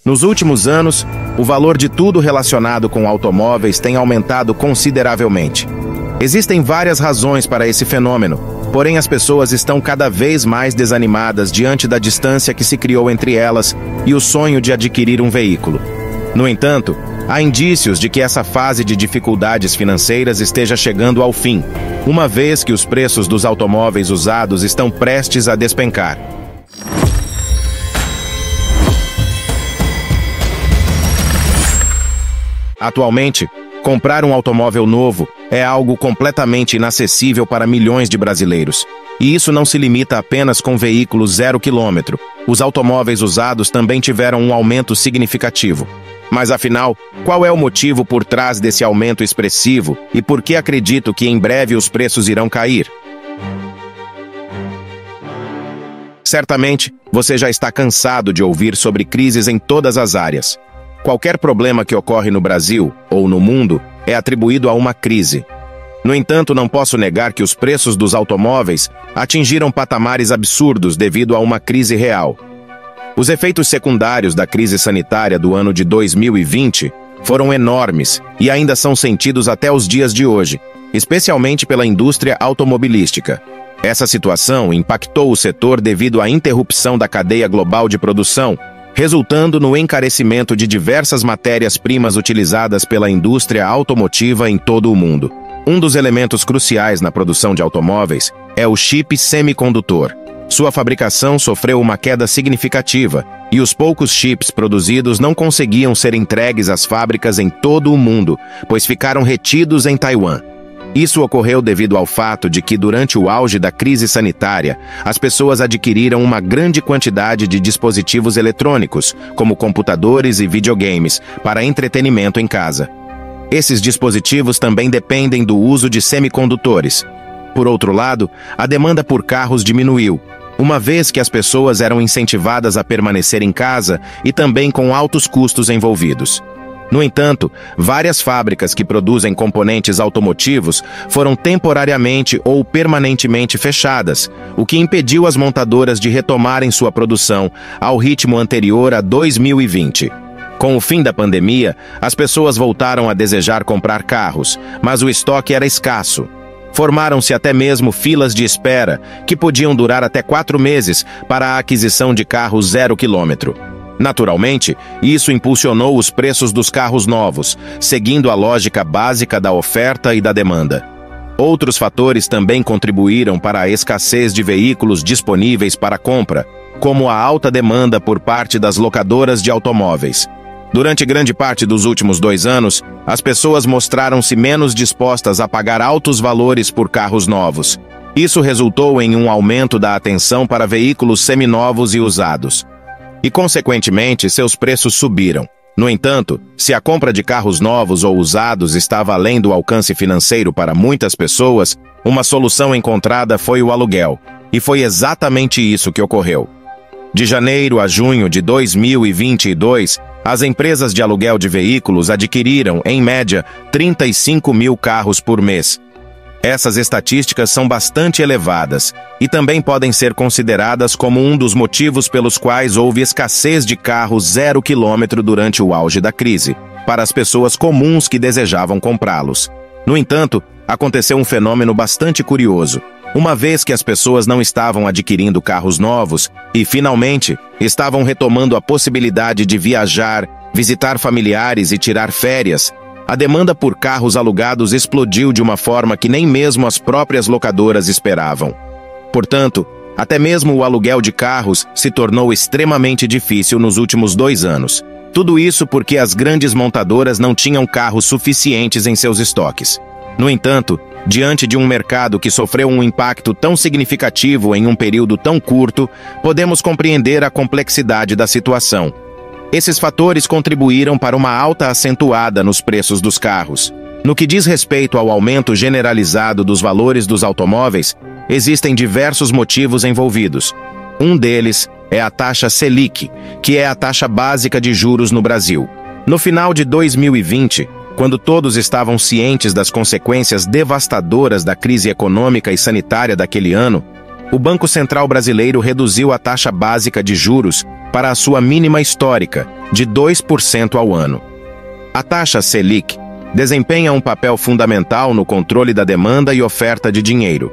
Nos últimos anos, o valor de tudo relacionado com automóveis tem aumentado consideravelmente. Existem várias razões para esse fenômeno, porém as pessoas estão cada vez mais desanimadas diante da distância que se criou entre elas e o sonho de adquirir um veículo. No entanto, há indícios de que essa fase de dificuldades financeiras esteja chegando ao fim, uma vez que os preços dos automóveis usados estão prestes a despencar. Atualmente, comprar um automóvel novo é algo completamente inacessível para milhões de brasileiros. E isso não se limita apenas com veículos 0 km. Os automóveis usados também tiveram um aumento significativo. Mas afinal, qual é o motivo por trás desse aumento expressivo e por que acredito que em breve os preços irão cair? Certamente, você já está cansado de ouvir sobre crises em todas as áreas. Qualquer problema que ocorre no Brasil ou no mundo é atribuído a uma crise. No entanto, não posso negar que os preços dos automóveis atingiram patamares absurdos devido a uma crise real. Os efeitos secundários da crise sanitária do ano de 2020 foram enormes e ainda são sentidos até os dias de hoje, especialmente pela indústria automobilística. Essa situação impactou o setor devido à interrupção da cadeia global de produção, resultando no encarecimento de diversas matérias-primas utilizadas pela indústria automotiva em todo o mundo. Um dos elementos cruciais na produção de automóveis é o chip semicondutor. Sua fabricação sofreu uma queda significativa e os poucos chips produzidos não conseguiam ser entregues às fábricas em todo o mundo, pois ficaram retidos em Taiwan. Isso ocorreu devido ao fato de que, durante o auge da crise sanitária, as pessoas adquiriram uma grande quantidade de dispositivos eletrônicos, como computadores e videogames, para entretenimento em casa. Esses dispositivos também dependem do uso de semicondutores. Por outro lado, a demanda por carros diminuiu, uma vez que as pessoas eram incentivadas a permanecer em casa e também com altos custos envolvidos. No entanto, várias fábricas que produzem componentes automotivos foram temporariamente ou permanentemente fechadas, o que impediu as montadoras de retomarem sua produção ao ritmo anterior a 2020. Com o fim da pandemia, as pessoas voltaram a desejar comprar carros, mas o estoque era escasso. Formaram-se até mesmo filas de espera, que podiam durar até 4 meses para a aquisição de carros 0 km. Naturalmente, isso impulsionou os preços dos carros novos, seguindo a lógica básica da oferta e da demanda. Outros fatores também contribuíram para a escassez de veículos disponíveis para compra, como a alta demanda por parte das locadoras de automóveis. Durante grande parte dos últimos 2 anos, as pessoas mostraram-se menos dispostas a pagar altos valores por carros novos. Isso resultou em um aumento da atenção para veículos seminovos e usados. E, consequentemente, seus preços subiram. No entanto, se a compra de carros novos ou usados estava além do alcance financeiro para muitas pessoas, uma solução encontrada foi o aluguel. E foi exatamente isso que ocorreu. De janeiro a junho de 2022, as empresas de aluguel de veículos adquiriram, em média, 35 mil carros por mês. Essas estatísticas são bastante elevadas e também podem ser consideradas como um dos motivos pelos quais houve escassez de carros 0 km durante o auge da crise, para as pessoas comuns que desejavam comprá-los. No entanto, aconteceu um fenômeno bastante curioso. Uma vez que as pessoas não estavam adquirindo carros novos e, finalmente, estavam retomando a possibilidade de viajar, visitar familiares e tirar férias, a demanda por carros alugados explodiu de uma forma que nem mesmo as próprias locadoras esperavam. Portanto, até mesmo o aluguel de carros se tornou extremamente difícil nos últimos 2 anos. Tudo isso porque as grandes montadoras não tinham carros suficientes em seus estoques. No entanto, diante de um mercado que sofreu um impacto tão significativo em um período tão curto, podemos compreender a complexidade da situação. Esses fatores contribuíram para uma alta acentuada nos preços dos carros. No que diz respeito ao aumento generalizado dos valores dos automóveis, existem diversos motivos envolvidos. Um deles é a taxa Selic, que é a taxa básica de juros no Brasil. No final de 2020, quando todos estavam cientes das consequências devastadoras da crise econômica e sanitária daquele ano, o Banco Central brasileiro reduziu a taxa básica de juros para a sua mínima histórica, de 2% ao ano. A taxa Selic desempenha um papel fundamental no controle da demanda e oferta de dinheiro.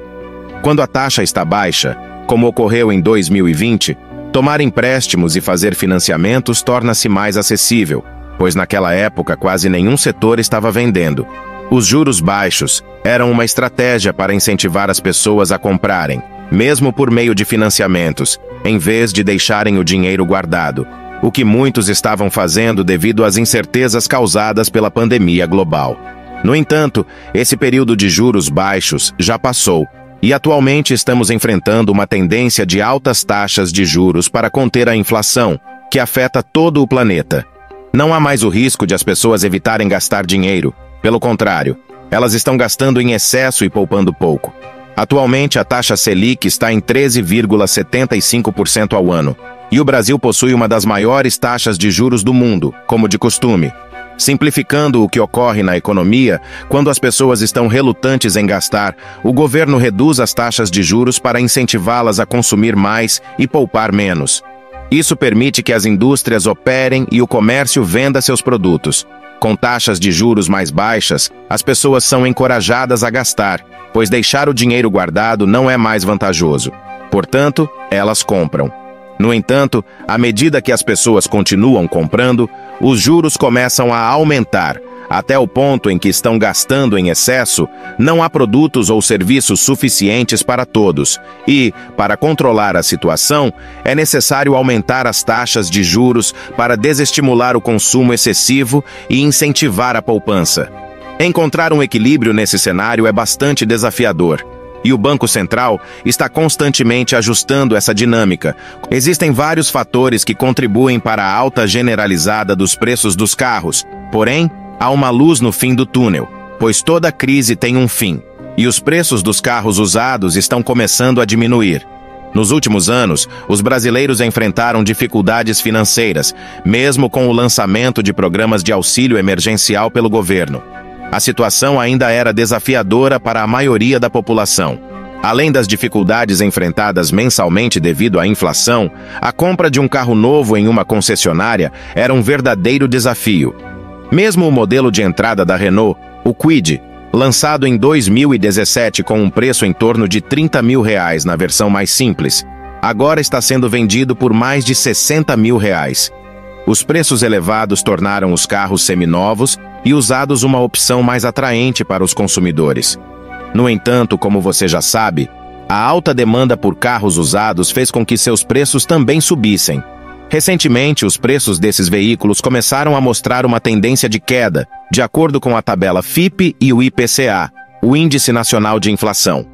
Quando a taxa está baixa, como ocorreu em 2020, tomar empréstimos e fazer financiamentos torna-se mais acessível, pois naquela época quase nenhum setor estava vendendo. Os juros baixos eram uma estratégia para incentivar as pessoas a comprarem, mesmo por meio de financiamentos, em vez de deixarem o dinheiro guardado, o que muitos estavam fazendo devido às incertezas causadas pela pandemia global. No entanto, esse período de juros baixos já passou, e atualmente estamos enfrentando uma tendência de altas taxas de juros para conter a inflação, que afeta todo o planeta. Não há mais o risco de as pessoas evitarem gastar dinheiro. Pelo contrário, elas estão gastando em excesso e poupando pouco. Atualmente, a taxa Selic está em 13,75% ao ano, e o Brasil possui uma das maiores taxas de juros do mundo, como de costume. Simplificando o que ocorre na economia, quando as pessoas estão relutantes em gastar, o governo reduz as taxas de juros para incentivá-las a consumir mais e poupar menos. Isso permite que as indústrias operem e o comércio venda seus produtos. Com taxas de juros mais baixas, as pessoas são encorajadas a gastar, pois deixar o dinheiro guardado não é mais vantajoso. Portanto, elas compram. No entanto, à medida que as pessoas continuam comprando, os juros começam a aumentar, até o ponto em que estão gastando em excesso, não há produtos ou serviços suficientes para todos, e, para controlar a situação, é necessário aumentar as taxas de juros para desestimular o consumo excessivo e incentivar a poupança. Encontrar um equilíbrio nesse cenário é bastante desafiador, e o Banco Central está constantemente ajustando essa dinâmica. Existem vários fatores que contribuem para a alta generalizada dos preços dos carros, porém, há uma luz no fim do túnel, pois toda crise tem um fim, e os preços dos carros usados estão começando a diminuir. Nos últimos anos, os brasileiros enfrentaram dificuldades financeiras, mesmo com o lançamento de programas de auxílio emergencial pelo governo. A situação ainda era desafiadora para a maioria da população. Além das dificuldades enfrentadas mensalmente devido à inflação, a compra de um carro novo em uma concessionária era um verdadeiro desafio. Mesmo o modelo de entrada da Renault, o Kwid, lançado em 2017 com um preço em torno de R$30 mil na versão mais simples, agora está sendo vendido por mais de R$60 mil. Os preços elevados tornaram os carros seminovos e usados uma opção mais atraente para os consumidores. No entanto, como você já sabe, a alta demanda por carros usados fez com que seus preços também subissem. Recentemente, os preços desses veículos começaram a mostrar uma tendência de queda, de acordo com a tabela FIPE e o IPCA, o Índice Nacional de Inflação.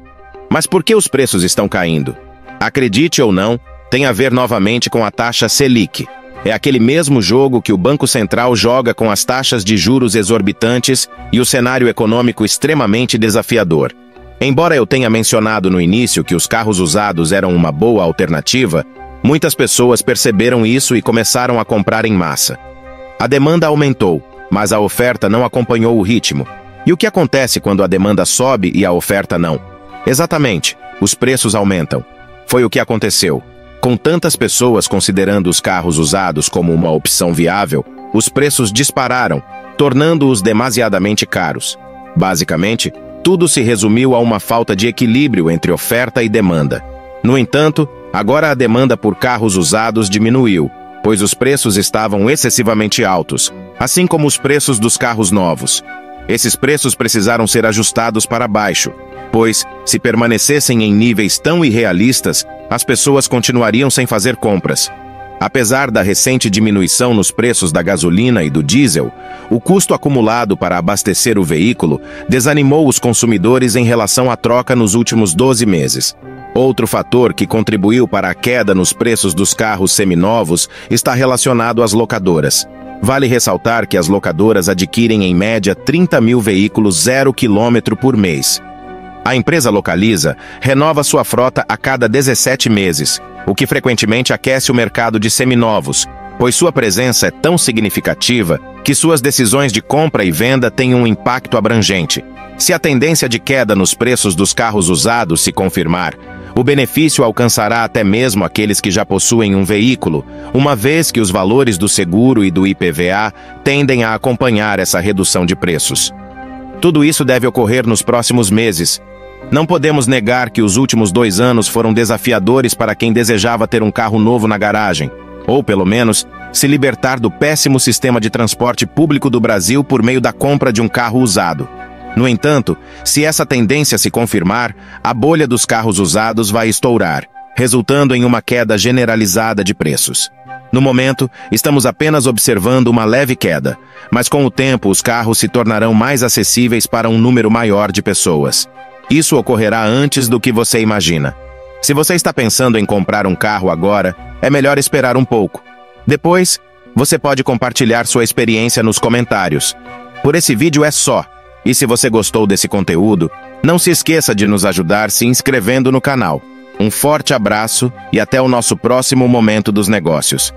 Mas por que os preços estão caindo? Acredite ou não, tem a ver novamente com a taxa Selic. É aquele mesmo jogo que o Banco Central joga com as taxas de juros exorbitantes e o cenário econômico extremamente desafiador. Embora eu tenha mencionado no início que os carros usados eram uma boa alternativa, muitas pessoas perceberam isso e começaram a comprar em massa. A demanda aumentou, mas a oferta não acompanhou o ritmo. E o que acontece quando a demanda sobe e a oferta não? Exatamente, os preços aumentam. Foi o que aconteceu. Com tantas pessoas considerando os carros usados como uma opção viável, os preços dispararam, tornando-os demasiadamente caros. Basicamente, tudo se resumiu a uma falta de equilíbrio entre oferta e demanda. No entanto, agora a demanda por carros usados diminuiu, pois os preços estavam excessivamente altos, assim como os preços dos carros novos. Esses preços precisaram ser ajustados para baixo, pois, se permanecessem em níveis tão irrealistas, as pessoas continuariam sem fazer compras. Apesar da recente diminuição nos preços da gasolina e do diesel, o custo acumulado para abastecer o veículo desanimou os consumidores em relação à troca nos últimos 12 meses. Outro fator que contribuiu para a queda nos preços dos carros seminovos está relacionado às locadoras. Vale ressaltar que as locadoras adquirem em média 30 mil veículos 0 km por mês. A empresa Localiza renova sua frota a cada 17 meses, o que frequentemente aquece o mercado de seminovos, pois sua presença é tão significativa que suas decisões de compra e venda têm um impacto abrangente. Se a tendência de queda nos preços dos carros usados se confirmar, O benefício alcançará até mesmo aqueles que já possuem um veículo, uma vez que os valores do seguro e do IPVA tendem a acompanhar essa redução de preços. Tudo isso deve ocorrer nos próximos meses. Não podemos negar que os últimos 2 anos foram desafiadores para quem desejava ter um carro novo na garagem, ou, pelo menos, se libertar do péssimo sistema de transporte público do Brasil por meio da compra de um carro usado. No entanto, se essa tendência se confirmar, a bolha dos carros usados vai estourar, resultando em uma queda generalizada de preços. No momento, estamos apenas observando uma leve queda, mas com o tempo os carros se tornarão mais acessíveis para um número maior de pessoas. Isso ocorrerá antes do que você imagina. Se você está pensando em comprar um carro agora, é melhor esperar um pouco. Depois, você pode compartilhar sua experiência nos comentários. Por esse vídeo é só. E se você gostou desse conteúdo, não se esqueça de nos ajudar se inscrevendo no canal. Um forte abraço e até o nosso próximo Momento dos Negócios.